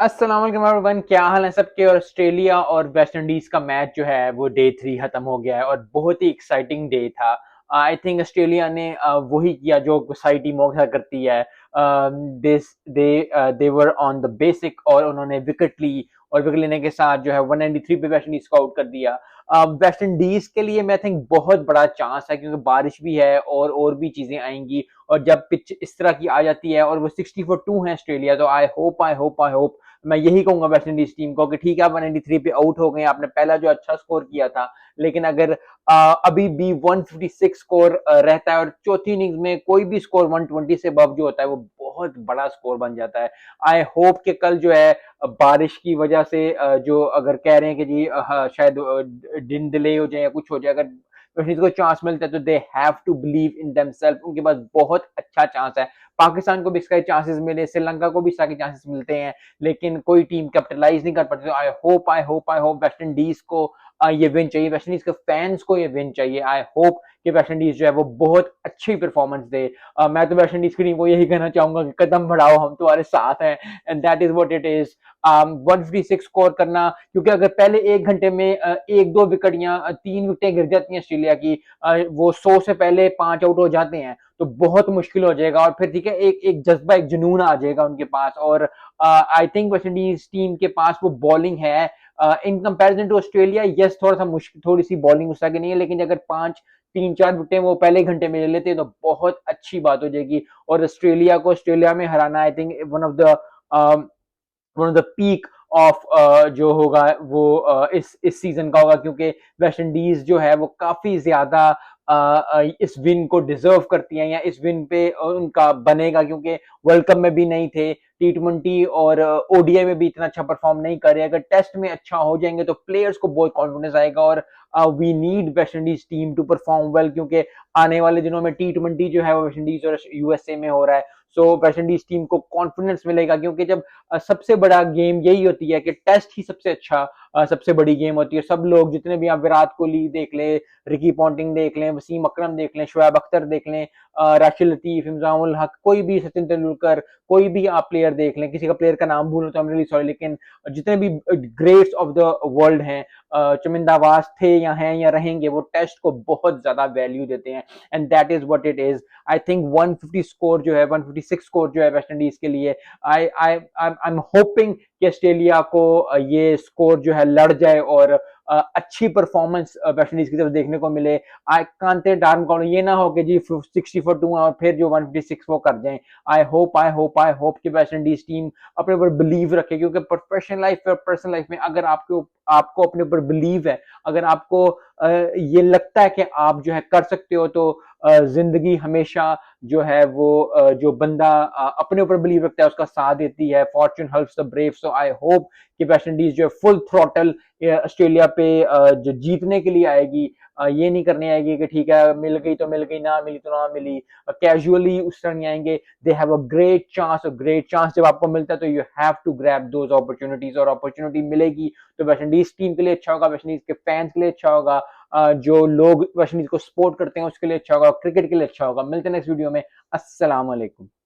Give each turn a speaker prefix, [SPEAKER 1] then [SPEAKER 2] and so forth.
[SPEAKER 1] अस्सलाम वालेकुम एवरीवन, क्या हाल है सबके। और ऑस्ट्रेलिया और वेस्ट इंडीज का मैच जो है वो डे 3 खत्म हो गया है और बहुत ही एक्साइटिंग डे था। आई थिंक ऑस्ट्रेलिया ने वही किया जो सारी टीमों के साथ करती है। दे वर ऑन द बेसिक और उन्होंने विकेट ली और विकेट लेने के साथ जो है 193 पे वेस्ट इंडीज को आउट कर दिया। वेस्ट इंडीज के लिए मैं थिंक बहुत बड़ा चांस है क्योंकि बारिश भी है और भी चीजें आएंगी। और जब पिच इस तरह की आ जाती है और वो 60 for 2 है ऑस्ट्रेलिया, तो आई होप मैं यही कहूंगा वेस्ट इंडीज टीम को कि ठीक है, आप 193 पे आउट हो गए, आपने पहला जो अच्छा स्कोर किया था, लेकिन अगर अभी भी 156 स्कोर रहता है और चौथी इनिंग्स में कोई भी स्कोर 120 से अबव जो होता है वो बहुत बड़ा स्कोर बन जाता है। आई होप कि कल जो है बारिश की वजह से जो अगर कह रहे हैं कि जी शायद दिन डिले हो जाए या कुछ हो जाए, अगर वेस्ट को चांस मिलता है तो they have to believe in themselves, उनके पास बहुत अच्छा चांस है। पाकिस्तान को भी इसका चांसेस मिले, श्रीलंका को भी इसका चांसेस मिलते हैं, लेकिन कोई टीम कैपिटलाइज नहीं कर पाती। तो आई होप वेस्ट इंडीज को ये विन चाहिए, वेस्ट इंडीज के फैंस को ये विन चाहिए। आई होप कि वेस्ट इंडीज जो है वो बहुत अच्छी परफॉर्मेंस दे। मैं तो वेस्ट इंडीज की टीम को यही कहना चाहूंगा कि कदम बढ़ाओ, हम तुम्हारे साथ हैं, and that is what it is. 156 score करना, क्योंकि अगर पहले एक घंटे में एक दो विकेट या तीन विकेटें गिर जाती हैं ऑस्ट्रेलिया की, वो 100 से पहले 5 आउट हो जाते हैं, तो बहुत मुश्किल हो जाएगा। और फिर ठीक है, एक एक जज्बा, एक जुनून आ जाएगा उनके पास। और I think West Indies team के पास वो बॉलिंग है in comparison to Australia. Yes, थोड़ा सा मुश्किल, थोड़ी सी बॉलिंग उस तरह की नहीं है, लेकिन अगर पांच तीन चार विकेटें वो पहले घंटे में ले लेते हैं तो बहुत अच्छी बात हो जाएगी। और ऑस्ट्रेलिया को ऑस्ट्रेलिया में हराना I think one of the peak of जो होगा वो इस सीजन का होगा, क्योंकि वेस्ट इंडीज जो है वो काफी ज्यादा इस विन को डिजर्व करती है, या इस विन पे उनका बनेगा, क्योंकि वर्ल्ड कप में भी नहीं थे, T20 और ओडीआई में भी इतना अच्छा परफॉर्म नहीं कर रहे। अगर टेस्ट में अच्छा हो जाएंगे तो प्लेयर्स को बहुत कॉन्फिडेंस आएगा। और we need West Indies team to perform well, क्योंकि आने वाले दिनों में T20 जो है वो वेस्ट इंडीज और यूएसए में हो रहा है। सो वेस्ट इंडीज टीम को कॉन्फिडेंस मिलेगा, क्योंकि जब सबसे बड़ा गेम यही होती है कि टेस्ट ही सबसे अच्छा सबसे बड़ी गेम होती है। सब लोग जितने भी, आप विराट कोहली देख लें, रिकी पॉन्टिंग देख लें, वसीम अकरम देख लें, शोएब अख्तर देख लें, राशिद लतीफ, इम्तियाज उल हक, कोई भी, सचिन तेंदुलकर, कोई भी आप प्लेयर देख लें, किसी का प्लेयर का नाम भूलूं तो आई एम रियली सॉरी, लेकिन जितने भी ग्रेट्स ऑफ द वर्ल्ड हैं, चमिंदावास थे या हैं या रहेंगे, वो टेस्ट को बहुत ज्यादा वैल्यू देते हैं, and that is what it is. I think 150 score जो है, 156 स्कोर जो है वेस्ट इंडीज के लिए, आई एम होपिंग कि ऑस्ट्रेलिया को ये स्कोर जो है लड़ जाए और अच्छी परफॉर्मेंस वेस्ट इंडीज की तरफ देखने को मिले। आई कांते डार्म कॉल ये ना हो कि जी 60 for 2 और फिर जो 156 वो कर जाएं। आई होप कि वेस्ट इंडीज टीम अपने ऊपर बिलीव रखे, क्योंकि प्रोफेशनल लाइफ और पर्सनल लाइफ में अगर आपको अपने ऊपर बिलीव है, अगर आपको ये लगता है कि आप जो है कर सकते हो, तो जिंदगी हमेशा जो है वो जो बंदा अपने ऊपर बिलीव रखता है उसका साथ देती है। Fortune helps the brave. So I hope कि वेस्ट इंडीज जो है फुल थ्रॉटल ऑस्ट्रेलिया पे जो जीतने के लिए आएगी, ये नहीं करने आएगी कि ठीक है मिल गई तो मिल गई, ना मिली तो ना मिली, कैजुअली उस तरह नहीं आएंगे। They have a great chance जब आपको मिलता है तो you have to grab those opportunities, और अपॉर्चुनिटी मिलेगी तो वेस्ट इंडीज टीम के लिए अच्छा होगा, वेस्ट इंडीज के फैंस के लिए अच्छा होगा, जो लोग वेस्ट इंडीज को सपोर्ट करते हैं उसके लिए अच्छा होगा, क्रिकेट के लिए अच्छा होगा। मिलते हैं नेक्स्ट वीडियो में। अस्सलाम वालेकुम।